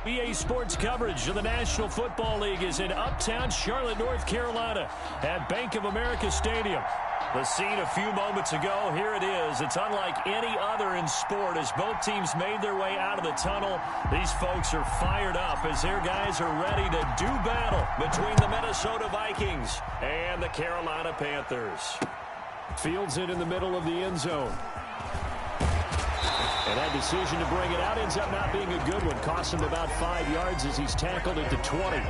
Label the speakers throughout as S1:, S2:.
S1: EA Sports coverage of the National Football League is in uptown Charlotte, North Carolina at Bank of America Stadium. The scene a few moments ago, here it is. It's unlike any other in sport as both teams made their way out of the tunnel. These folks are fired up as their guys are ready to do battle between the Minnesota Vikings and the Carolina Panthers. Fields it in the middle of the end zone. And that decision to bring it out ends up not being a good one. Costs him about 5 yards as he's tackled at the 20.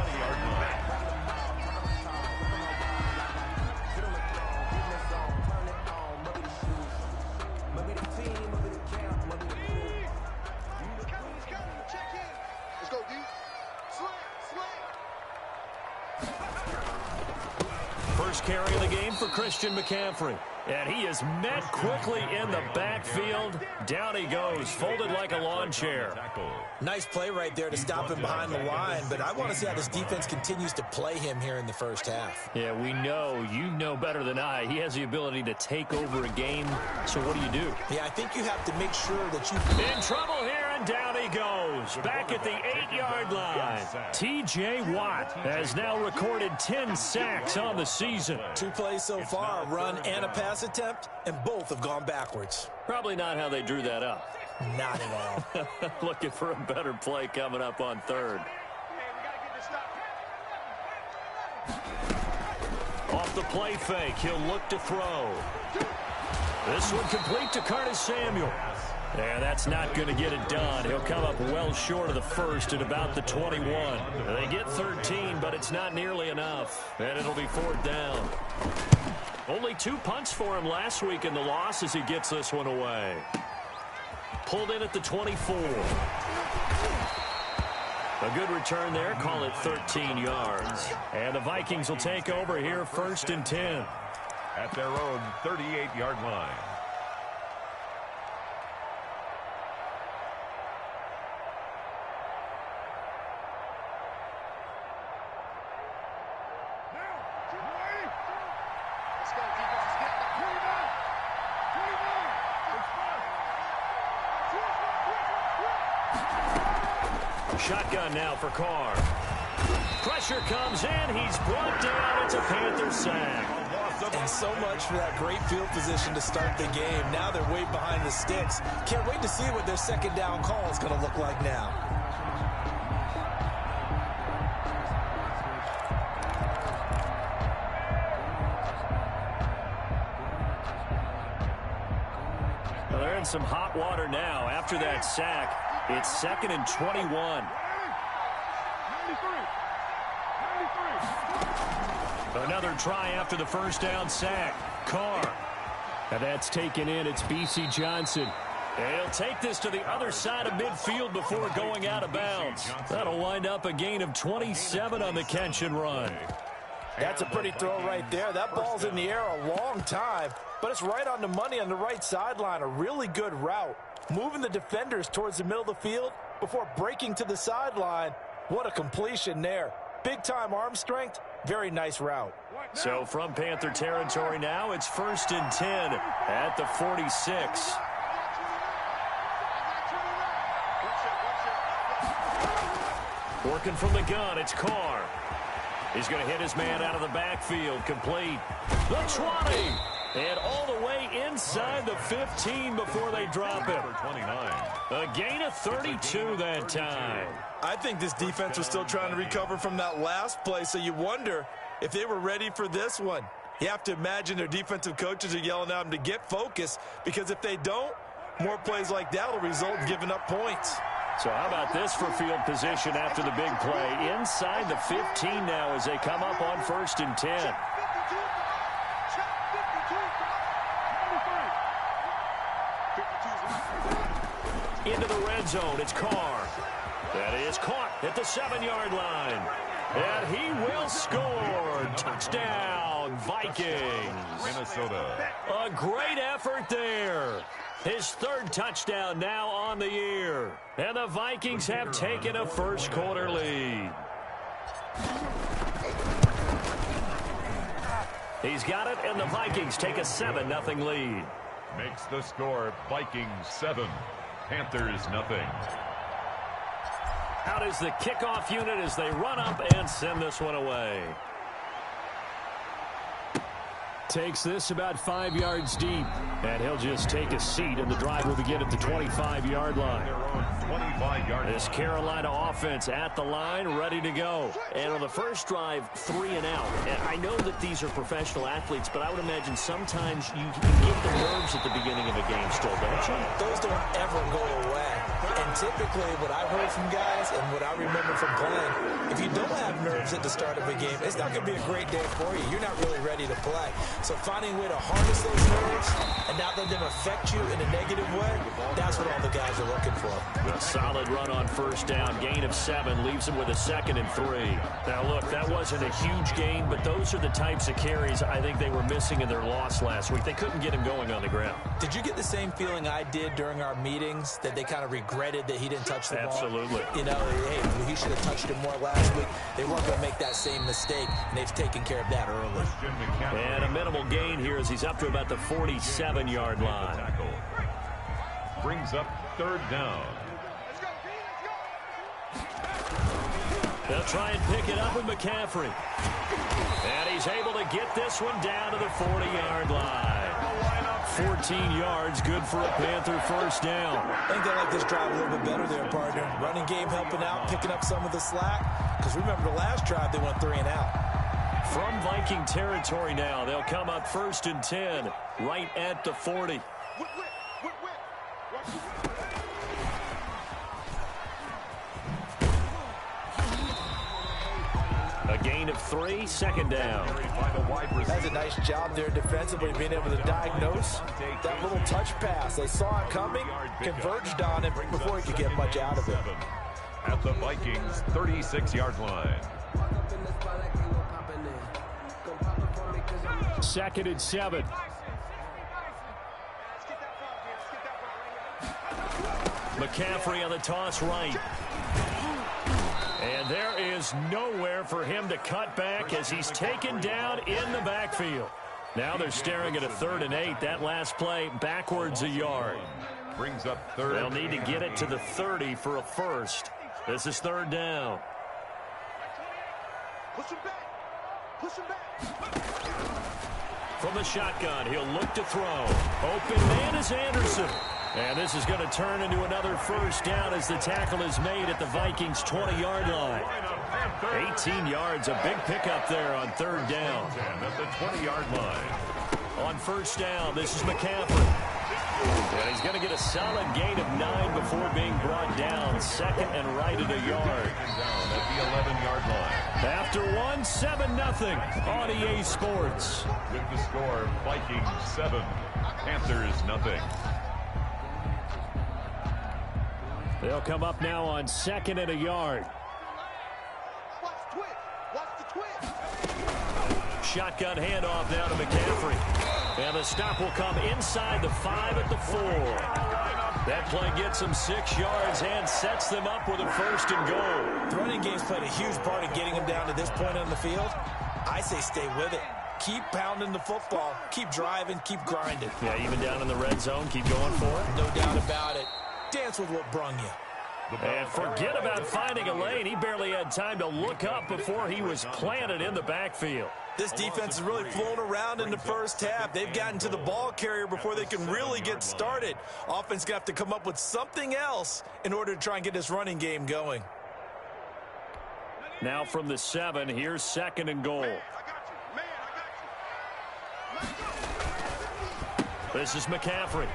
S1: First carry of the game for Christian McCaffrey. And he is met quickly in the backfield. Down he goes, folded like a lawn chair.
S2: Nice play right there to stop him behind the line, but I want to see how this defense continues to play him here in the first half.
S1: Yeah, we know, you know better than I, he has the ability to take over a game. So what do?
S2: Yeah, I think you have to make sure that you...
S1: In trouble here, and down he goes. Back at the 8-yard line. T.J. Watt has now recorded 10 sacks on the season.
S2: 2 plays so far, a run and a pass attempt, and both have gone backwards.
S1: Probably not how they drew that up.
S2: Not at all.
S1: Looking for a better play coming up on third. Off the play fake, he'll look to throw. This one complete to Curtis Samuel. Yeah, that's not going to get it done. He'll come up well short of the first at about the 21. They get 13, but it's not nearly enough. And it'll be 4th down. Only 2 punts for him last week in the loss as he gets this one away. Pulled in at the 24. A good return there. Call it 13 yards. And the Vikings will take over here 1st and 10.
S3: At their own 38-yard line.
S1: Shotgun now for Carr. Pressure comes in. He's brought down. It's a Panther sack.
S2: And so much for that great field position to start the game. Now they're way behind the sticks. Can't wait to see what their second down call is going to look like now.
S1: Well, they're in some hot water now. After that sack, it's 2nd and 21. Another try after the first down sack. Carr. And that's taken in. It's B.C. Johnson. And he'll take this to the other side of midfield before going out of bounds. That'll wind up a gain of 27 on the catch and run.
S2: That's a pretty throw right there. That ball's in the air a long time, but it's right on the money on the right sideline. A really good route. Moving the defenders towards the middle of the field before breaking to the sideline. What a completion there. Big-time arm strength. Very nice route.
S1: So from Panther territory now, it's 1st and 10 at the 46. Working from the gun, it's Carr. He's going to hit his man out of the backfield. Complete. The 20. And all the way inside the 15 before they drop him. A gain of 32 that time.
S2: I think this defense was still trying to recover from that last play, so you wonder if they were ready for this one. You have to imagine their defensive coaches are yelling at them to get focused, because if they don't, more plays like that will result in giving up points.
S1: So how about this for field position after the big play? Inside the 15 now as they come up on 1st and 10. Into the red zone, it's Carr. That is caught at the 7-yard line. And he will score. Touchdown, Vikings.
S3: Minnesota.
S1: A great effort there. His 3rd touchdown now on the year. And the Vikings have taken a first-quarter lead. He's got it, and the Vikings take a 7-0 lead.
S3: Makes the score Vikings 7, Panthers 0.
S1: Out is the kickoff unit as they run up and send this one away. Takes this about 5 yards deep, and he'll just take a seat, and the drive will begin at the 25-yard line. This Carolina offense at the line, ready to go.
S4: And on the first drive, 3 and out. And I know that these are professional athletes, but I would imagine sometimes you get the nerves at the beginning of a game still, don't you?
S2: Those don't ever go away. And typically what I've heard from guys and what I remember from playing, if you don't have nerves at the start of a game, it's not going to be a great day for you. You're not really ready to play. So finding a way to harness those nerves and not let them affect you in a negative way, that's what all the guys are looking for.
S1: A solid run on first down. Gain of 7 leaves him with a 2nd and 3. Now, look, that wasn't a huge gain, but those are the types of carries I think they were missing in their loss last week. They couldn't get him going on the ground.
S2: Did you get the same feeling I did during our meetings, that they kind of regretted that he didn't touch the ball?
S1: Absolutely.
S2: You know, hey, he should have touched it more last week. They weren't going to make that same mistake, and they've taken care of that early.
S1: And a minimal gain here as he's up to about the 47-yard line.
S3: Brings up 3rd down.
S1: They'll try and pick it up with McCaffrey. And he's able to get this one down to the 40-yard line. 14 yards, good for a Panther first down.
S2: I think they like this drive a little bit better there, partner. Running game helping out, picking up some of the slack. Because remember the last drive, they went 3 and out.
S1: From Viking territory now, they'll come up 1st and 10, right at the 40. A gain of 3, 2nd down.
S2: That's a nice job there defensively, being able to diagnose that little touch pass. They saw it coming, converged on it before he could get much out of it.
S3: At the Vikings' 36-yard line.
S1: 2nd and 7. McCaffrey on the toss right. And there is nowhere for him to cut back as he's taken down in the backfield. Now they're staring at a 3rd and 8. That last play backwards a yard.
S3: Brings up 3rd.
S1: They'll need to get it to the 30 for a first. This is 3rd down.
S5: Push him back. Push him back.
S1: From the shotgun, he'll look to throw. Open man is Anderson. And this is going to turn into another first down as the tackle is made at the Vikings' 20-yard line. 18 yards, a big pickup there on 3rd down.
S3: At the 20-yard line.
S1: On first down, this is McCaffrey. And he's going to get a solid gain of 9 before being brought down. 2nd and right at a yard.
S3: Down at the 11-yard line.
S1: After 7-0 on EA Sports.
S3: With the score, Vikings 7, Panthers 0.
S1: They'll come up now on 2nd and a yard.
S5: Watch the twist. Watch the twist.
S1: Shotgun handoff now to McCaffrey. And the stop will come inside the 5 at the 4. That play gets them 6 yards and sets them up with a 1st and goal.
S2: The running game's played a huge part in getting them down to this point on the field. I say stay with it. Keep pounding the football. Keep driving. Keep grinding.
S1: Yeah, even down in the red zone, keep going for it.
S2: No doubt about it. Dance with what brung you.
S1: And forget about finding a lane. He barely had time to look up before he was planted in the backfield.
S2: This defense is really flown around in the first half. They've gotten to the ball carrier before they can really get started. Offense going to have to come up with something else in order to try and get this running game going.
S1: Now from the 7, here's 2nd and goal. This is McCaffrey.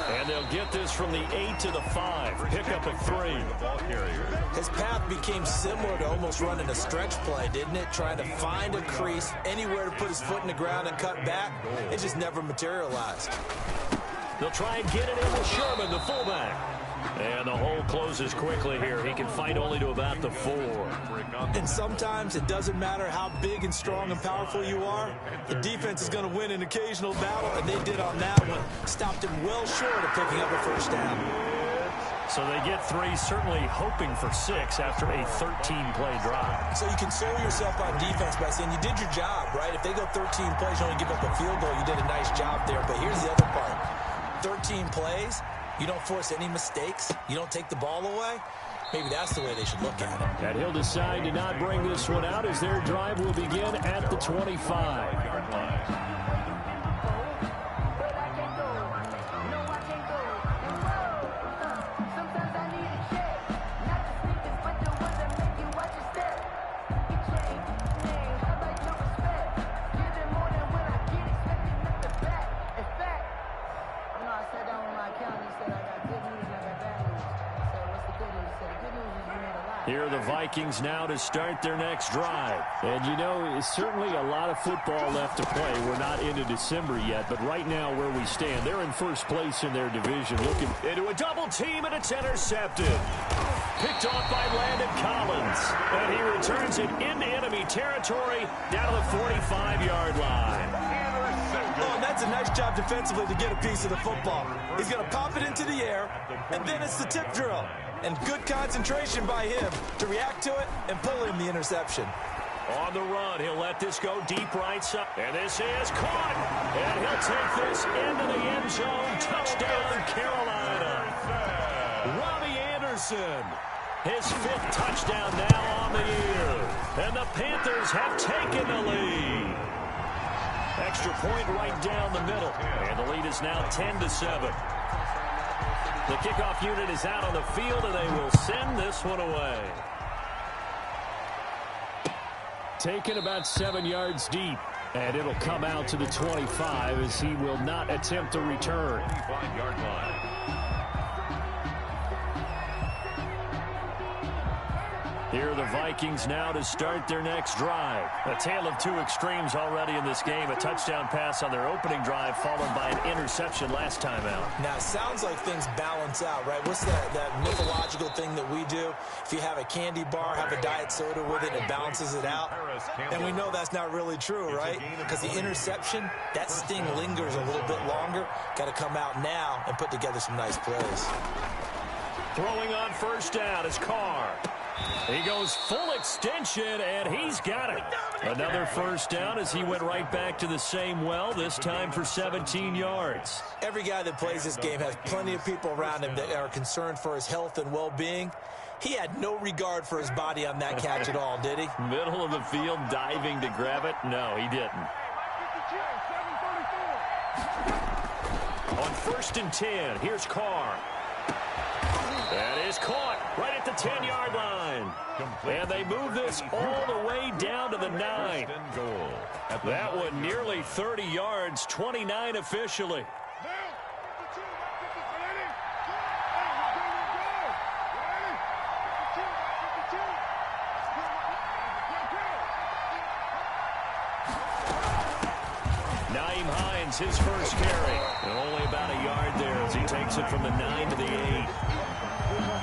S1: And they'll get this from the 8 to the 5. Pickup of 3.
S2: His path became similar to almost running a stretch play, didn't it? Trying to find a crease, anywhere to put his foot in the ground and cut back. It just never materialized.
S1: They'll try and get it in with Sherman, the fullback. And the hole closes quickly here. He can fight only to about the 4.
S2: And sometimes it doesn't matter how big and strong and powerful you are. The defense is going to win an occasional battle, and they did on that one. Stopped him well short of picking up a first down.
S1: So they get 3, certainly hoping for 6 after a 13-play drive.
S2: So you console yourself on defense by saying you did your job, right? If they go 13 plays, you only give up a field goal, you did a nice job there. But here's the other part. 13 plays, You don't force any mistakes. You don't take the ball away. Maybe that's the way they should look at it.
S1: And he'll decide to not bring this one out as their drive will begin at the 25-yard line. Here are the Vikings now to start their next drive. And, you know, it's certainly a lot of football left to play. We're not into December yet, but right now where we stand, they're in first place in their division. Looking into a double team, and it's intercepted. Picked off by Landon Collins. And he returns it into enemy territory down to the 45-yard line.
S2: Oh, and that's a nice job defensively to get a piece of the football. He's going to pop it into the air, and then it's the tip drill. And good concentration by him to react to it and pull in the interception.
S1: On the run, he'll let this go deep right side. And this is caught. And he'll take this into the end zone. Touchdown, Carolina. Robbie Anderson, his 5th touchdown now on the year. And the Panthers have taken the lead. Extra point right down the middle. And the lead is now 10-7. The kickoff unit is out on the field, and they will send this one away. Taken about 7 yards deep, and it'll come out to the 25 as he will not attempt a return.
S3: 25-yard line.
S1: Here are the Vikings now to start their next drive. A tale of two extremes already in this game. A touchdown pass on their opening drive followed by an interception last time out.
S2: Now, it sounds like things balance out, right? What's that mythological thing that we do? If you have a candy bar, have a diet soda with it, it balances it out. And we know that's not really true, right? Because the interception, that sting lingers a little bit longer. Got to come out now and put together some nice plays.
S1: Throwing on first down is Carr. He goes full extension, and he's got it. Another first down as he went right back to the same well, this time for 17 yards.
S2: Every guy that plays this game has plenty of people around him that are concerned for his health and well-being. He had no regard for his body on that catch at all, did he?
S1: Middle of the field, diving to grab it. No, he didn't. On 1st and 10, here's Carr. That is caught right at the 10-yard line. And they move this all the way down to the 9. That one nearly 30 yards, 29 officially. Naeem Hines, his first carry. And only about a yard there as he takes it from the 9 to the 8.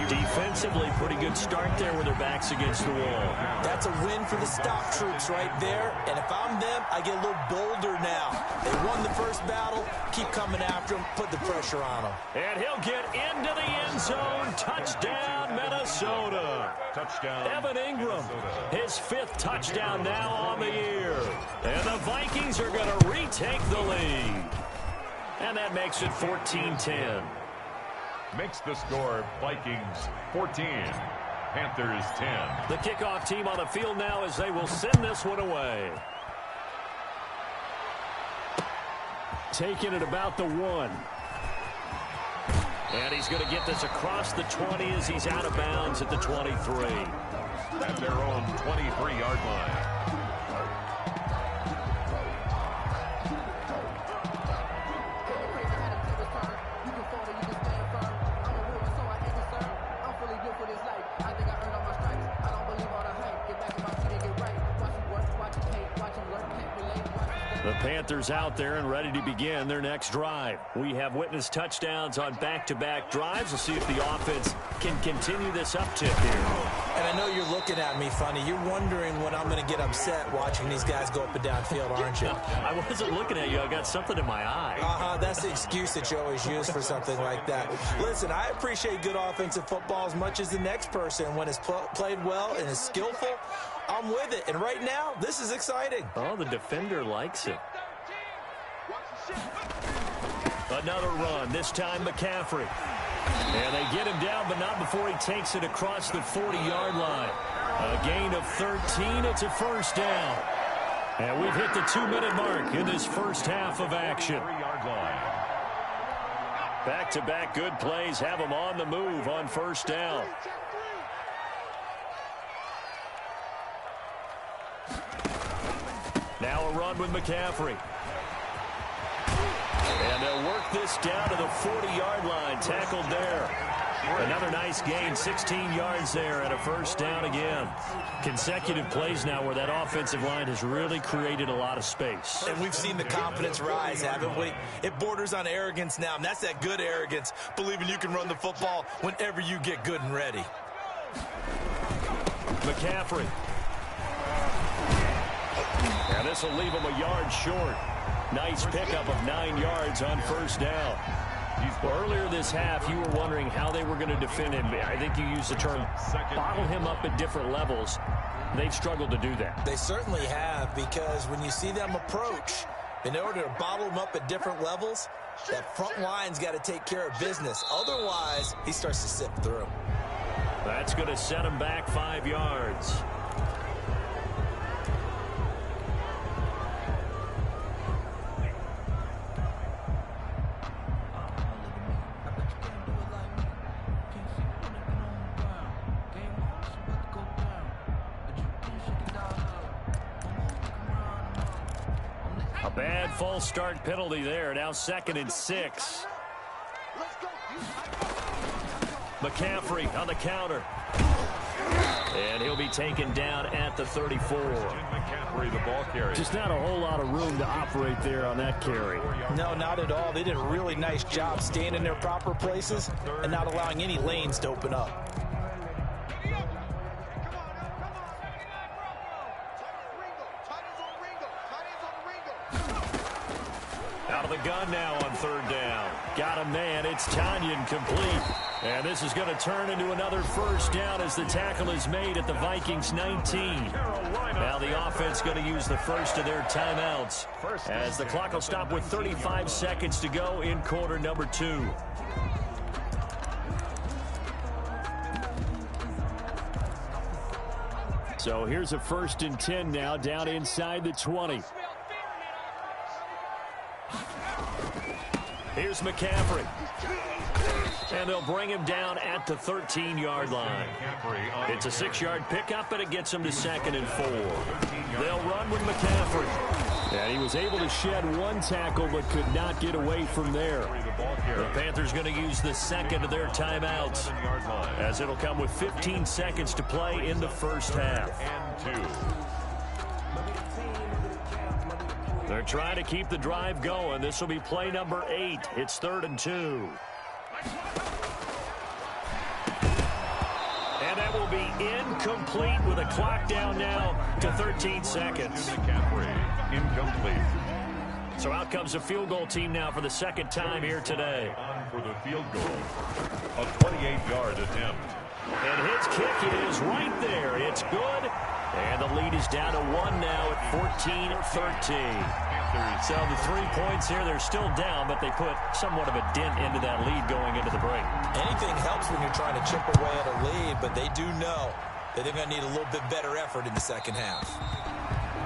S1: Defensively, pretty good start there with their backs against the wall.
S2: That's a win for the stop troops right there. And if I'm them, I get a little bolder now. They won the first battle. Keep coming after them. Put the pressure on them.
S1: And he'll get into the end zone. Touchdown, Minnesota.
S3: Touchdown.
S1: Evan Ingram, his 5th touchdown now on the year. And the Vikings are going to retake the lead. And that makes it 14-10.
S3: Makes the score Vikings 14, Panthers 10.
S1: The kickoff team on the field now as they will send this one away. Taking it about the 1. And he's going to get this across the 20 as he's out of bounds at the 23.
S3: At their own 23-yard line.
S1: The Panthers out there and ready to begin their next drive. We have witnessed touchdowns on back-to-back drives. We'll see if the offense can continue this uptick here.
S2: And I know you're looking at me funny. You're wondering when I'm going to get upset watching these guys go up and down field, aren't you?
S1: I wasn't looking at you. I got something in my eye.
S2: That's the excuse that you always use for something like that. Listen, I appreciate good offensive football as much as the next person. When it's played well and is skillful, I'm with it. And right now, this is exciting.
S1: Oh, the defender likes it. Another run, this time McCaffrey. And they get him down, but not before he takes it across the 40-yard line. A gain of 13. It's a first down. And we've hit the 2-minute mark in this first half of action. Back-to-back good plays have them on the move on first down. Now a run with McCaffrey. And they'll work this down to the 40-yard line. Tackled there. Another nice gain, 16 yards there, and a first down again. Consecutive plays now where that offensive line has really created a lot of space.
S2: And we've seen the confidence rise, haven't we? It borders on arrogance now, and that's that good arrogance, believing you can run the football whenever you get good and ready.
S1: McCaffrey. And this will leave him a yard short. Nice pickup of 9 yards on first down. Earlier this half, you were wondering how they were going to defend him. I think you used the term bottle him up at different levels. They've struggled to do that.
S2: They certainly have, because when you see them approach, in order to bottle him up at different levels, that front line's got to take care of business. Otherwise, he starts to sift through.
S1: That's going to set him back 5 yards. Bad false start penalty there. Now 2nd and 6. McCaffrey on the counter. And he'll be taken down at the 34.
S3: McCaffrey, the ball carrier.
S1: Just not a whole lot of room to operate there on that carry.
S2: No, not at all. They did a really nice job staying in their proper places and not allowing any lanes to open up.
S1: Out of the gun now on 3rd down. Got a man. It's Tanyan complete. And this is going to turn into another first down as the tackle is made at the Vikings 19. Now the offense going to use the first of their timeouts as the clock will stop with 35 seconds to go in quarter number 2. So here's a 1st and 10 now down inside the 20. Here's McCaffrey. And they'll bring him down at the 13-yard line. It's a 6-yard pickup, and it gets him to 2nd and 4. They'll run with McCaffrey. And he was able to shed 1 tackle, but could not get away from there. The Panthers going to use the 2nd of their timeouts, as it'll come with 15 seconds to play in the first half. They're trying to keep the drive going. This will be play number 8. It's 3rd and 2. And that will be incomplete with a clock down now to 13 seconds.
S3: Incomplete.
S1: So out comes the field goal team now for the 2nd time here today.
S3: For the field goal, a 28-yard attempt.
S1: And his kick is right there. It's good. And the lead is down to 1 now at 14-13. So the 3 points here, they're still down, but they put somewhat of a dent into that lead going into the break.
S2: Anything helps when you're trying to chip away at a lead, but they do know that they're going to need a little bit better effort in the second half.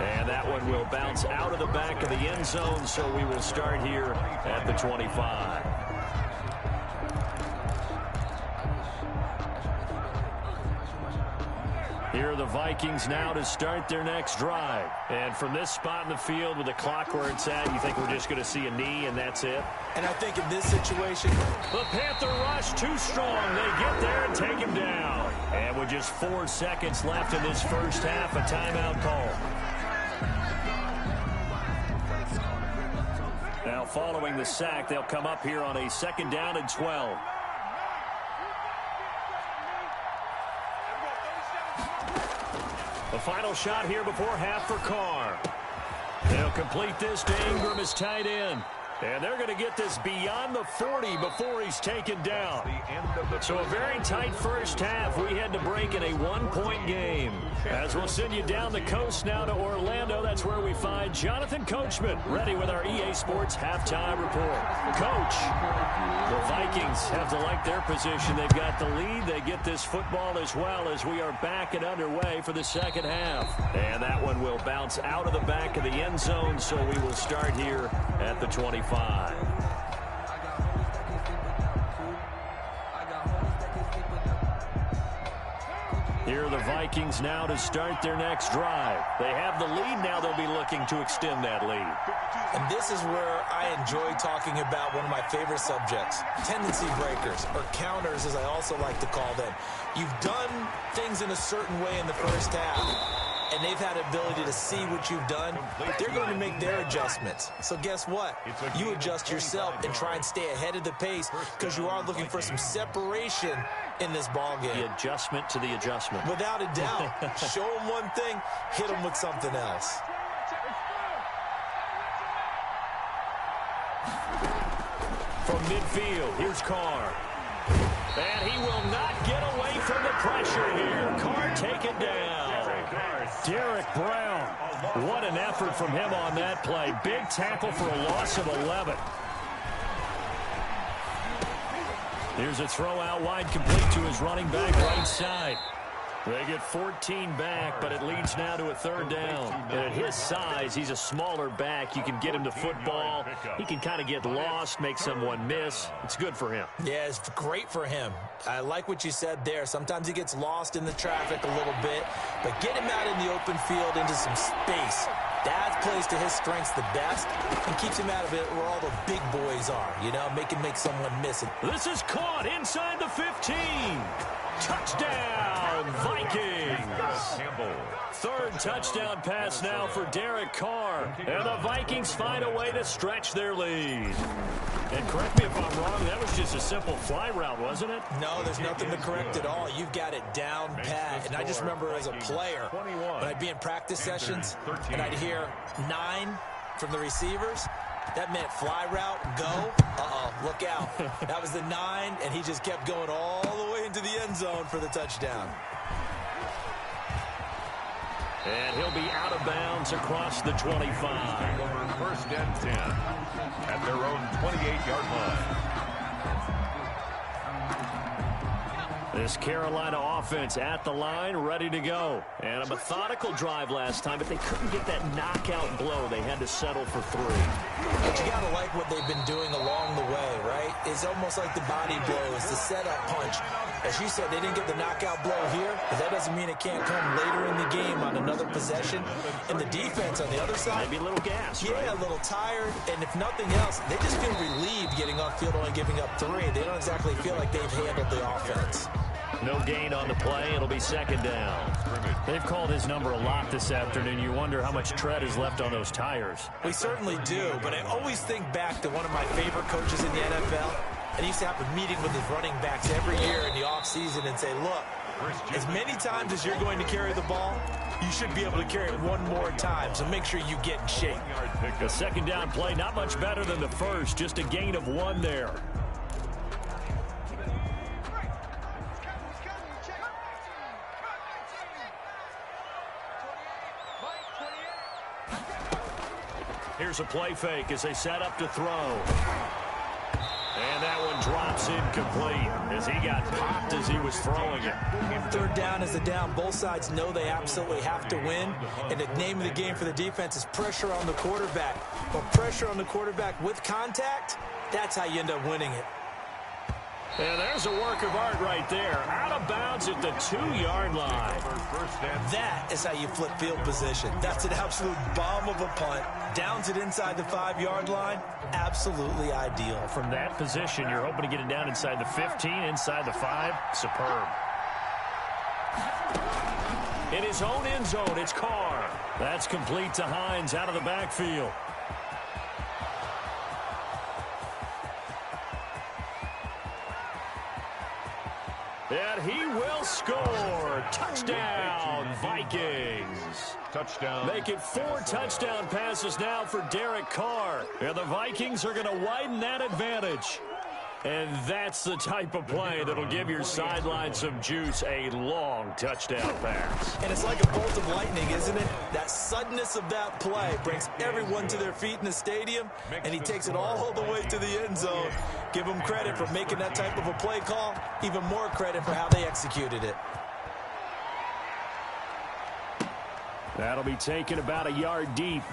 S1: And that one will bounce out of the back of the end zone, so we will start here at the 25. Here are the Vikings now to start their next drive. And from this spot in the field with the clock where it's at, you think we're just going to see a knee and that's it?
S2: And I think in this situation,
S1: the Panther rush too strong. They get there and take him down. And with just 4 seconds left in this first half, a timeout call. Now following the sack, they'll come up here on a 2nd down and 12. The final shot here before half for Carr. They'll complete this to Ingram as tight end. And they're going to get this beyond the 40 before he's taken down. So a very tight first half. We had to break in a one-point game. As we'll send you down the coast now to Orlando, that's where we find Jonathan Coachman ready with our EA Sports halftime report. Coach, the Vikings have to like their position. They've got the lead. They get this football as well as we are back and underway for the second half. And that one will bounce out of the back of the end zone, so we will start here at the 25. Here are the Vikings now to start their next drive. They have the lead. Now they'll be looking to extend that lead.
S2: And this is where I enjoy talking about one of my favorite subjects, tendency breakers, or counters as I also like to call them. You've done things in a certain way in the first half, and they've had the ability to see what you've done. They're going to make their adjustments. So guess what? You adjust yourself and try and stay ahead of the pace because you are looking for some separation in this ball game.
S4: The adjustment to the adjustment.
S2: Without a doubt. Show them one thing, hit them with something else.
S1: From midfield, here's Carr. And he will not get away from the pressure here. Carr taken down. Derek Brown. What an effort from him on that play. Big tackle for a loss of 11. Here's a throw out wide, complete to his running back right side. They get 14 back, but it leads now to a third down. And at his size, he's a smaller back. You can get him to football. He can kind of get lost, make someone miss. It's good for him.
S2: Yeah, it's great for him. I like what you said there. Sometimes he gets lost in the traffic a little bit, but get him out in the open field into some space. That plays to his strengths the best and keeps him out of it where all the big boys are, you know, make someone miss it.
S1: This is caught inside the 15. Touchdown, Vikings. Third touchdown pass now for Derek Carr. And the Vikings find a way to stretch their lead. And correct me if I'm wrong, that was just a simple fly route, wasn't it?
S2: No, there's nothing to correct at all. You've got it down pat. And I just remember as a player, when I'd be in practice sessions and I'd hear 9 from the receivers, that meant fly route, go. Uh-oh, look out. That was the 9, and he just kept going all the way into the end zone for the touchdown.
S1: And he'll be out of bounds across the 25.
S3: First and 10 at their own 28-yard line.
S1: This Carolina offense at the line, ready to go. And a methodical drive last time, but they couldn't get that knockout blow. They had to settle for 3.
S2: But you got to like what they've been doing along the way, right? It's almost like the body blows, the setup punch. As you said, they didn't get the knockout blow here, but that doesn't mean it can't come later in the game on another possession. And the defense on the other side,
S1: maybe a little gas,
S2: yeah,
S1: right?
S2: A little tired. And if nothing else, they just feel relieved getting off field, only giving up 3. They don't exactly feel like they've handled the offense.
S1: No gain on the play. It'll be second down. They've called his number a lot this afternoon. You wonder how much tread is left on those tires.
S2: We certainly do, but I always think back to one of my favorite coaches in the NFL. And he used to have a meeting with his running backs every year in the offseason and say, look, as many times as you're going to carry the ball, you should be able to carry it one more time, so make sure you get in shape.
S1: The second down play, not much better than the first, just a gain of 1 there. Here's a play fake as they set up to throw. And that one drops incomplete as he got popped as he was throwing it.
S2: Third down is the down. Both sides know they absolutely have to win. And the name of the game for the defense is pressure on the quarterback. But pressure on the quarterback with contact, that's how you end up winning it.
S1: And there's a work of art right there. Out of bounds at the 2-yard line.
S2: That is how you flip field position. That's an absolute bomb of a punt. Downs it inside the 5-yard line. Absolutely ideal.
S1: From that position, you're hoping to get it down inside the 15, inside the 5. Superb. In his own end zone, it's Carr. That's complete to Hines out of the backfield. And he will score. Touchdown, Vikings.
S3: Touchdown.
S1: Make it 4 touchdown passes now for Derek Carr. And the Vikings are going to widen that advantage. And that's the type of play that'll give your sideline some juice, a long touchdown pass.
S2: And it's like a bolt of lightning, isn't it? That suddenness of that play brings everyone to their feet in the stadium, and he takes it all the way to the end zone. Give him credit for making that type of a play call, even more credit for how they executed it.
S1: That'll be taken about a yard deep.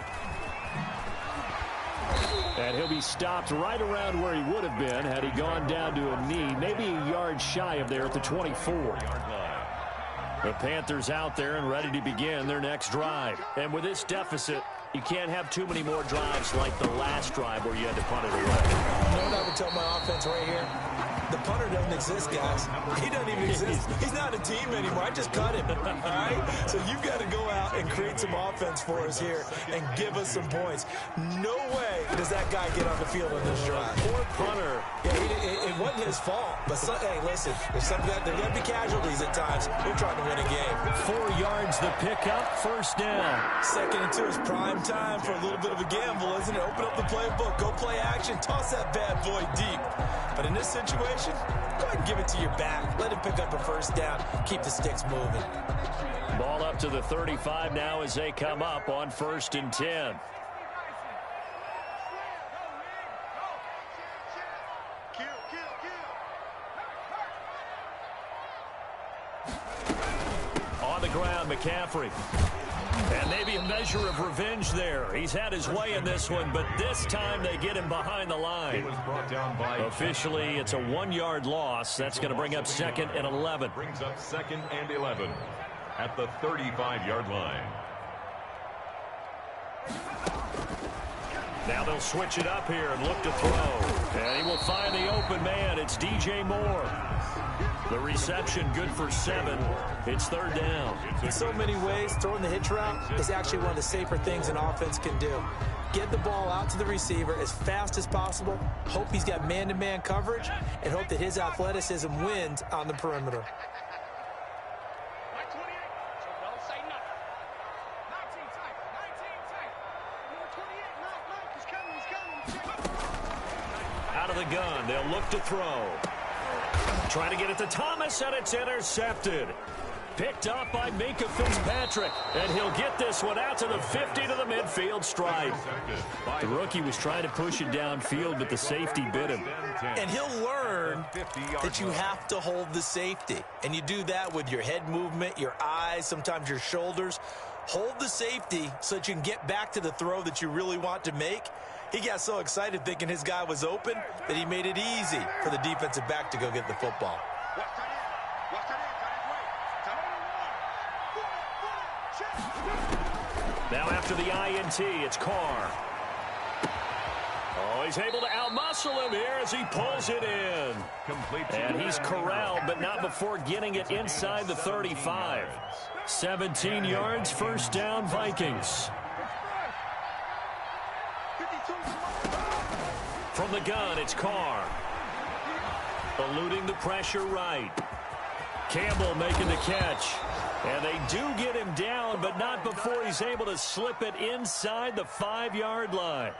S1: And he'll be stopped right around where he would have been had he gone down to a knee, maybe a yard shy of there at the 24. The Panthers out there and ready to begin their next drive. And with this deficit, you can't have too many more drives like the last drive where you had to punt it away.
S2: You know what I would tell my offense right here? The punter doesn't exist, guys. He doesn't even exist. He's not a team anymore. I just cut him, all right? So you've got to go out and create some offense for us here and give us some points. No way does that guy get on the field on this drive.
S1: Poor punter.
S2: Yeah, it wasn't his fault. But, hey, listen, there's going to be casualties at times. We're trying to win a game.
S1: 4 yards the pickup, first down.
S2: 2nd and 2 is prime time for a little bit of a gamble, isn't it? Open up the playbook, go play action, toss that bad boy deep. But in this situation, go ahead and give it to your back. Let him pick up a first down. Keep the sticks moving.
S1: Ball up to the 35 now as they come up on 1st and 10. On the ground, McCaffrey. And maybe a measure of revenge there. He's had his way in this one, but this time they get him behind the line.
S3: He was brought down by
S1: Officially, it's a 1-yard loss. That's going to bring up 2nd and 11.
S3: Brings up 2nd and 11 at the 35-yard line.
S1: Now they'll switch it up here and look to throw. And he will find the open man. It's DJ Moore. The reception good for 7. It's 3rd down.
S2: In so many ways, throwing the hitch route is actually one of the safer things an offense can do. Get the ball out to the receiver as fast as possible, hope he's got man-to-man coverage, and hope that his athleticism wins on the perimeter.
S1: Out of the gun, they'll look to throw. Trying to get it to Thomas, and it's intercepted. Picked up by Minka Fitzpatrick, and he'll get this one out to the 50 to the midfield stripe. The rookie was trying to push it downfield, but the safety bit him.
S2: And he'll learn that you have to hold the safety. And you do that with your head movement, your eyes, sometimes your shoulders. Hold the safety so that you can get back to the throw that you really want to make. He got so excited thinking his guy was open that he made it easy for the defensive back to go get the football.
S1: Now after the INT, it's Carr. Oh, he's able to outmuscle him here as he pulls it in. And he's corralled, but not before getting it inside the 35. 17 yards, first down, Vikings. From the gun, it's Carr. Eluding the pressure right. Campbell making the catch. And they do get him down, but not before he's able to slip it inside the 5-yard line.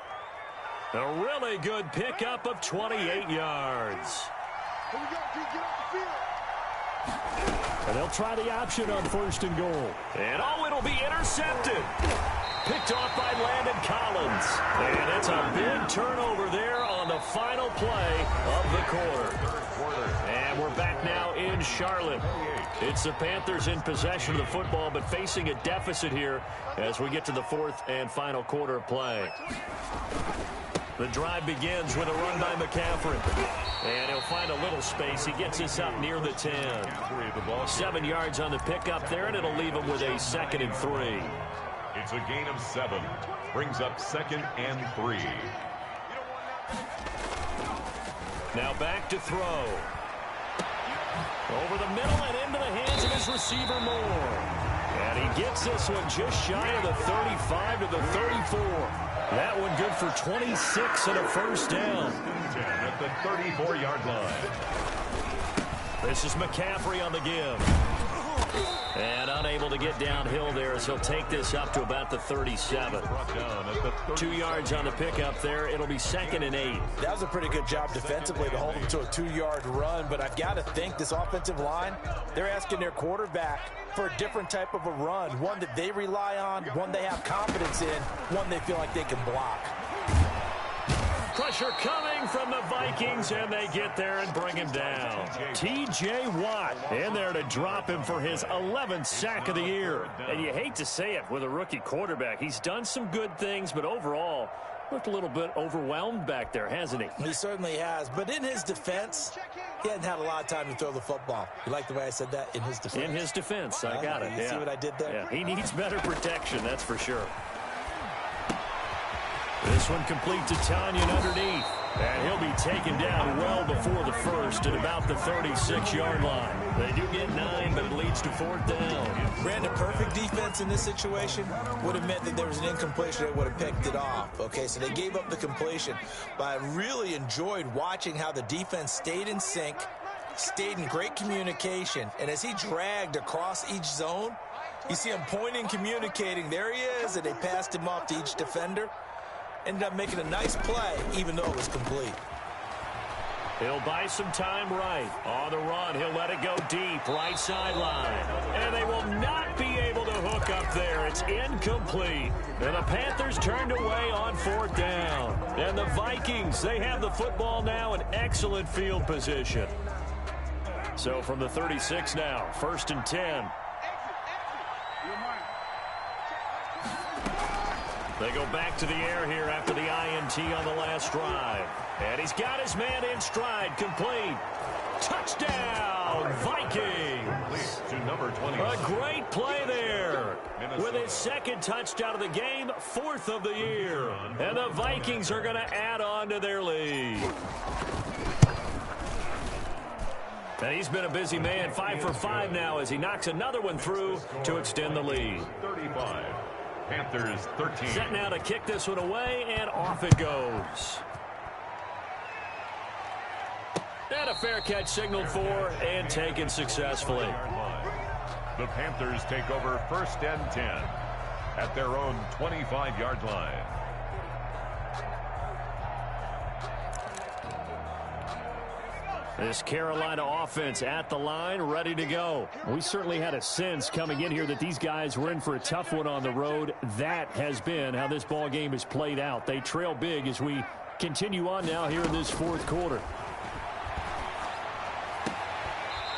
S1: A really good pickup of 28 yards.
S5: Here we go, Pete, get off the field.
S1: And they'll try the option on 1st and goal. And oh, it'll be intercepted. Picked off by Landon Collins. And it's a big turnover there on the final play of the quarter. And we're back now in Charlotte. It's the Panthers in possession of the football, but facing a deficit here as we get to the 4th and final quarter of play. The drive begins with a run by McCaffrey. And he'll find a little space. He gets us up near the 10. 7 yards on the pickup there, and it'll leave him with a 2nd and 3.
S3: It's a gain of 7. Brings up 2nd and 3.
S1: Now back to throw. Over the middle and into the hands of his receiver Moore. And he gets this one just shy of the 35 to the 34. That one good for 26 and a first down.
S3: At the 34-yard line.
S1: This is McCaffrey on the give. And unable to get downhill there as he'll take this up to about the 37. 2 yards on the pickup there. It'll be 2nd and 8.
S2: That was a pretty good job defensively to hold him to a 2-yard run, but I've got to think this offensive line, they're asking their quarterback for a different type of a run, one that they rely on, one they have confidence in, one they feel like they can block.
S1: Pressure coming from the Vikings, and they get there and bring him down. T.J. Watt in there to drop him for his 11th sack of the year. And you hate to say it with a rookie quarterback. He's done some good things, but overall, looked a little bit overwhelmed back there, hasn't he?
S2: He certainly has, but in his defense, he hasn't had a lot of time to throw the football. You like the way I said that? In his defense.
S1: In his defense, I got it.
S2: You see what I did there?
S1: Yeah, he needs better protection, that's for sure. This one complete to Tanyan underneath. And he'll be taken down well before the first at about the 36-yard line. They do get 9, but it leads to 4th down.
S2: Brandon, perfect defense in this situation would have meant that there was an incompletion that would have picked it off. Okay, so they gave up the completion. But I really enjoyed watching how the defense stayed in sync, stayed in great communication. And as he dragged across each zone, you see him pointing, communicating. There he is, and they passed him off to each defender. Ended up making a nice play, even though it was complete.
S1: He'll buy some time right. On the run, he'll let it go deep, right sideline. And they will not be able to hook up there. It's incomplete. And the Panthers turned away on 4th down. And the Vikings, they have the football now in excellent field position. So from the 36 now, 1st and 10. They go back to the air here after the INT on the last drive. And he's got his man in stride, complete. Touchdown, Vikings!
S3: To number 20.
S1: A great play there. With his 2nd touchdown of the game, 4th of the year. And the Vikings are going to add on to their lead. And he's been a busy man, 5 for 5 now as he knocks another one through to extend the lead.
S3: 35. Panthers 13.
S1: Set now to kick this one away, and off it goes. And a fair catch signaled for and taken successfully.
S3: The Panthers take over 1st and 10 at their own 25-yard line.
S1: This Carolina offense at the line, ready to go. We certainly had a sense coming in here that these guys were in for a tough one on the road. That has been how this ball game has played out. They trail big as we continue on now here in this 4th quarter.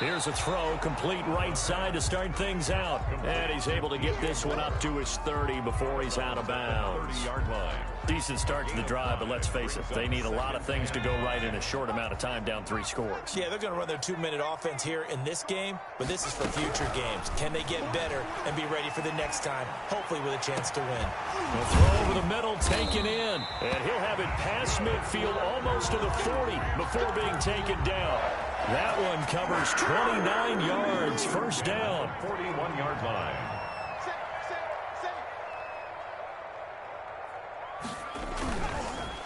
S1: Here's a throw, complete right side to start things out. And he's able to get this one up to his 30 before he's out of bounds.
S3: 30-yard line.
S1: Decent start to the drive, but let's face it, they need a lot of things to go right in a short amount of time down 3 scores.
S2: Yeah, they're going to run their 2-minute offense here in this game, but this is for future games. Can they get better and be ready for the next time, hopefully with a chance to win?
S1: A throw over the middle, taken in, and he'll have it past midfield almost to the 40 before being taken down. That one covers 29 yards, 1st down.
S3: 41-yard line.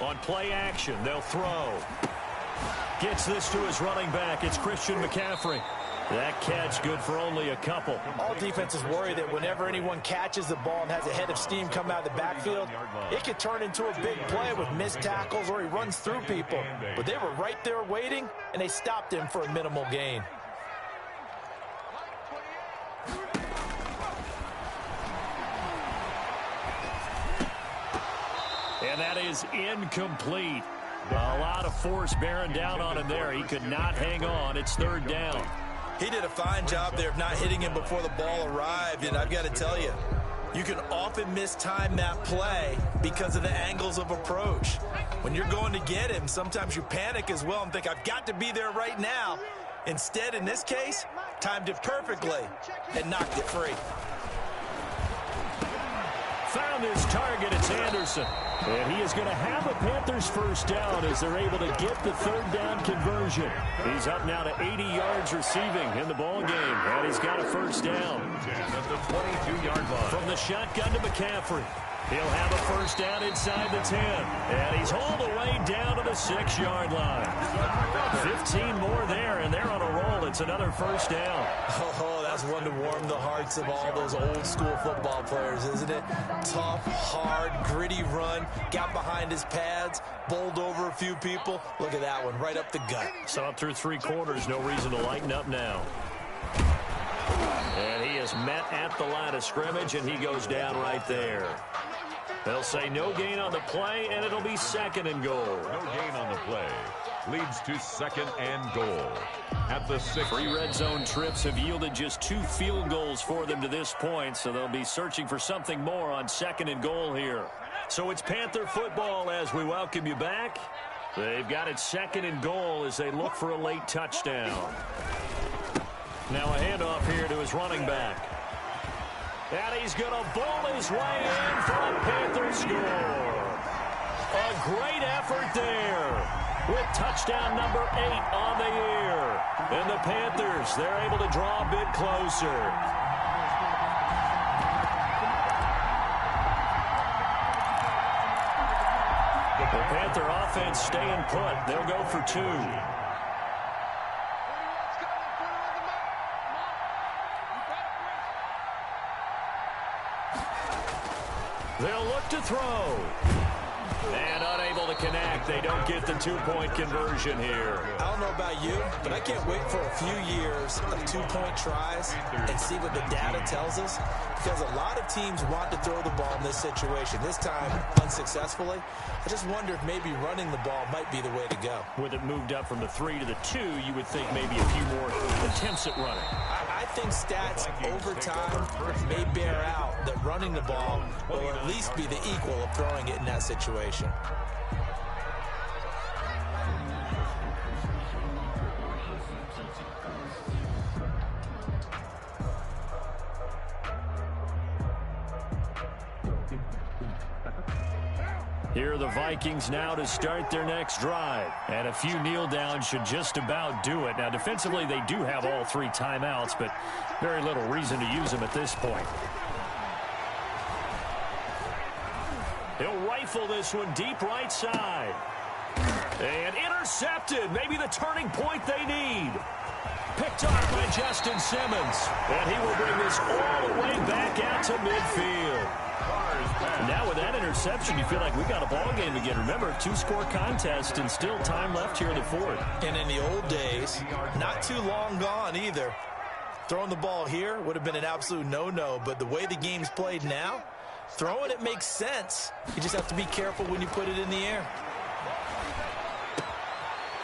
S1: On play action, they'll throw. Gets this to his running back. It's Christian McCaffrey. That catch good for only a couple.
S2: All defenses worry that whenever anyone catches the ball and has a head of steam come out of the backfield, it could turn into a big play with missed tackles or he runs through people. But they were right there waiting, and they stopped him for a minimal gain.
S1: And that is incomplete. A lot of force bearing down on him there. He could not hang on. It's 3rd down.
S2: He did a fine job there of not hitting him before the ball arrived, and I've got to tell you, you can often mistime that play because of the angles of approach. When you're going to get him, sometimes you panic as well and think, I've got to be there right now. Instead, in this case, timed it perfectly and knocked it free.
S1: Found his target. It's Anderson. And he is going to have a Panthers 1st down as they're able to get the 3rd down conversion. He's up now to 80 yards receiving in the ball game. And he's got a 1st down.
S3: At the 22-yard line.
S1: From the shotgun to McCaffrey. He'll have a 1st down inside the 10. And he's all the way down to the 6-yard line. 15 more there, and they're on a roll. It's It's another first down.
S2: Oh, that's one to warm the hearts of all those old school football players, isn't it? Tough, hard, gritty run. Got behind his pads, bowled over a few people. Look at that one, right up the gut.
S1: So up through 3 quarters, no reason to lighten up now. And he is met at the line of scrimmage, and he goes down right there. They'll say no gain on the play, and it'll be 2nd and goal.
S3: No gain on the play. Leads to 2nd and goal. At the 6.
S1: 3 red zone trips have yielded just 2 field goals for them to this point, so they'll be searching for something more on 2nd and goal here. So it's Panther football as we welcome you back. They've got it 2nd and goal as they look for a late touchdown. Now a handoff here to his running back. And he's going to bowl his way in for a Panther score. A great effort there with touchdown number 8 on the year. And the Panthers, they're able to draw a bit closer. The Panther offense staying put. They'll go for 2. They'll look to throw. And unable to connect. They don't get the 2-point conversion here.
S2: I don't know about you, but I can't wait for a few years of 2-point tries and see what the data tells us. Because a lot of teams want to throw the ball in this situation. This time, unsuccessfully. I just wonder if maybe running the ball might be the way to go.
S1: With it moved up from the 3 to the 2, you would think maybe a few more attempts at running.
S2: I think stats over time may bear out that running the ball will at least be the equal of throwing it in that situation.
S1: Here are the Vikings now to start their next drive. And a few kneel downs should just about do it. Now, defensively, they do have all 3 timeouts, but very little reason to use them at this point. He'll rifle this one deep right side. And intercepted. Maybe the turning point they need. Picked off by Justin Simmons. And he will bring this all the way back out to midfield. Now with that interception, you feel like we got a ball game again. Remember, 2-score contest and still time left here in the 4th.
S2: And in the old days, not too long gone either. Throwing the ball here would have been an absolute no-no, but the way the game's played now, throwing it makes sense. You just have to be careful when you put it in the air.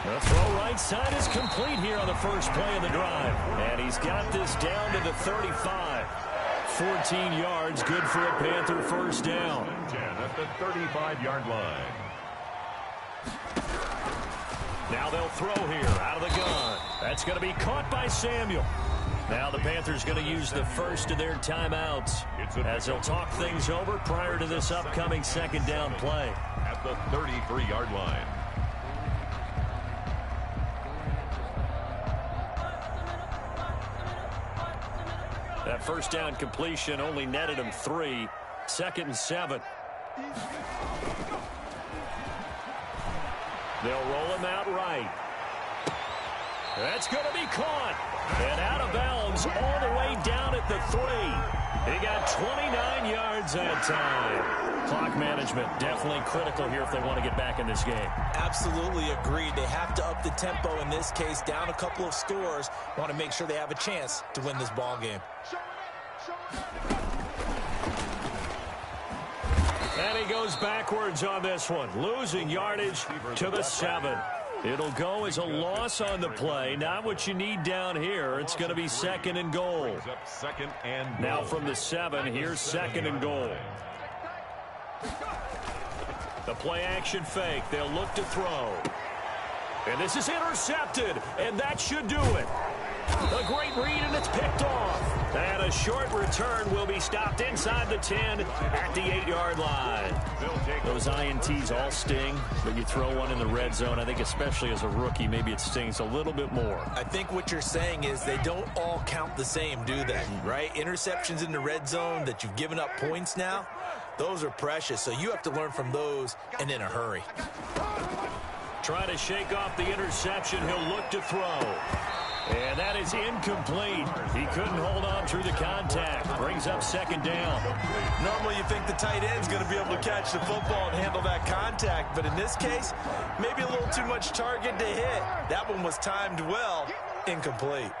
S1: The throw right side is complete here on the first play of the drive. And he's got this down to the 35. 14 yards, good for a Panther first down.
S3: 10 at the 35-yard line.
S1: Now they'll throw here out of the gun. That's going to be caught by Samuel. Now the Panthers going to use the first of their timeouts as they'll talk things over prior to this upcoming 2nd down play.
S3: At the 33-yard line.
S1: That first down completion only netted him 3. 2nd and 7. They'll roll him out right. That's going to be caught. And out of bounds all the way down at the 3. He got 29 yards that time. Clock management definitely critical here if they want to get back in this game.
S2: Absolutely agreed. They have to up the tempo in this case, down a couple of scores. Want to make sure they have a chance to win this ball game.
S1: And he goes backwards on this one, losing yardage to the 7. It'll go as a loss on the play. Not what you need down here. It's going to be 2nd and goal. Now from the 7, here's 2nd and goal. The play action fake. They'll look to throw. And this is intercepted. And that should do it. A great read, and it's picked off. And a short return will be stopped inside the 10 at the 8-yard line. Those INTs all sting, but you throw one in the red zone. I think especially as a rookie, maybe it stings a little bit more.
S2: I think what you're saying is they don't all count the same, do they? Right? Interceptions in the red zone that you've given up points now, those are precious. So you have to learn from those and in a hurry.
S1: Trying to shake off the interception. He'll look to throw. And that is incomplete. He couldn't hold on through the contact. Brings up second down.
S2: Normally you think the tight end's going to be able to catch the football and handle that contact, but in this case, maybe a little too much target to hit. That one was timed well. Incomplete.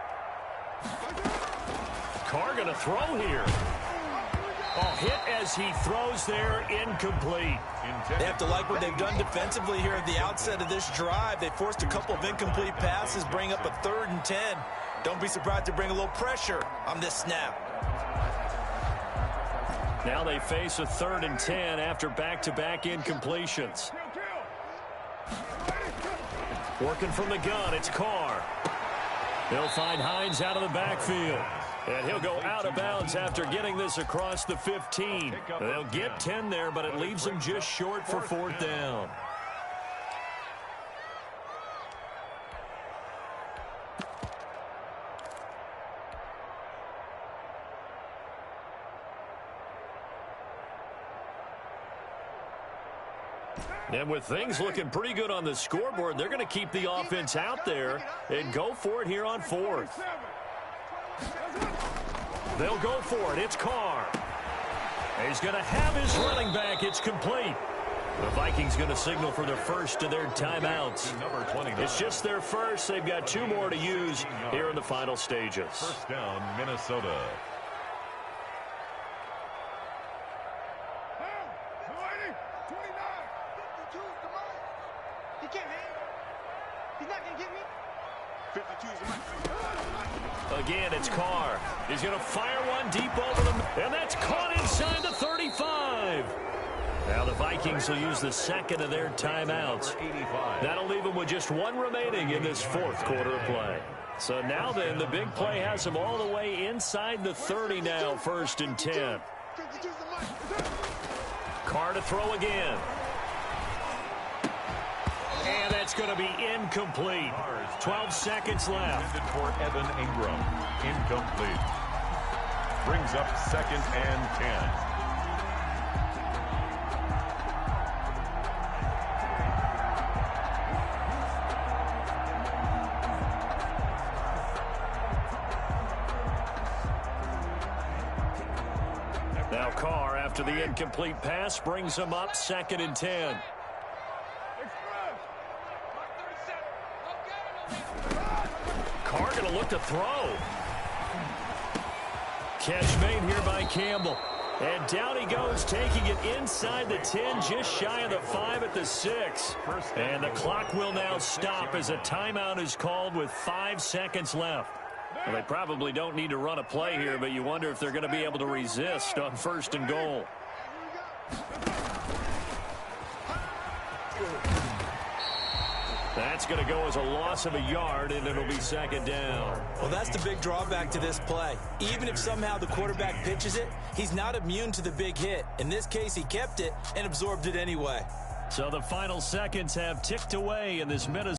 S1: Carr going to throw here. Oh, hit as he throws there, incomplete.
S2: They have to like what they've done defensively here at the outset of this drive. They forced a couple of incomplete passes, bring up a 3rd and 10. Don't be surprised to bring a little pressure on this snap.
S1: Now they face a 3rd and 10 after back-to-back incompletions. Working from the gun, it's Carr. They'll find Hines out of the backfield. And he'll go out of bounds after getting this across the 15. They'll get 10 there, but it leaves them just short for 4th down. And with things looking pretty good on the scoreboard, they're going to keep the offense out there and go for it here on 4th. They'll go for it. It's Carr. He's going to have his running back. It's complete. The Vikings going to signal for their first of their timeouts. It's just their first. They've got 2 more to use here in the final stages.
S3: First down, Minnesota.
S5: He can't hit. He's not going to get me. 52 is
S1: Again, it's Carr. He's going to fire one deep over them, and that's caught inside the 35. Now the Vikings will use the second of their timeouts. That'll leave them with just 1 remaining in this 4th quarter of play. So now then, the big play has them all the way inside the 30 now, 1st and 10. Carr to throw again. And that's going to be incomplete. 12 seconds left.
S3: For Evan Ingram. Incomplete. Brings up 2nd and 10.
S1: Now Carr, after the incomplete pass, brings him up 2nd and 10. Carr going to look to throw. Catch made here by Campbell. And down he goes, taking it inside the 10, just shy of the 5 at the 6. And the clock will now stop as a timeout is called with 5 seconds left. Well, they probably don't need to run a play here, but you wonder if they're going to be able to resist on 1st and goal. That's going to go as a loss of a yard, and it'll be 2nd down.
S2: Well, that's the big drawback to this play. Even if somehow the quarterback pitches it, he's not immune to the big hit. In this case, he kept it and absorbed it anyway.
S1: So the final seconds have ticked away in this Minnesota.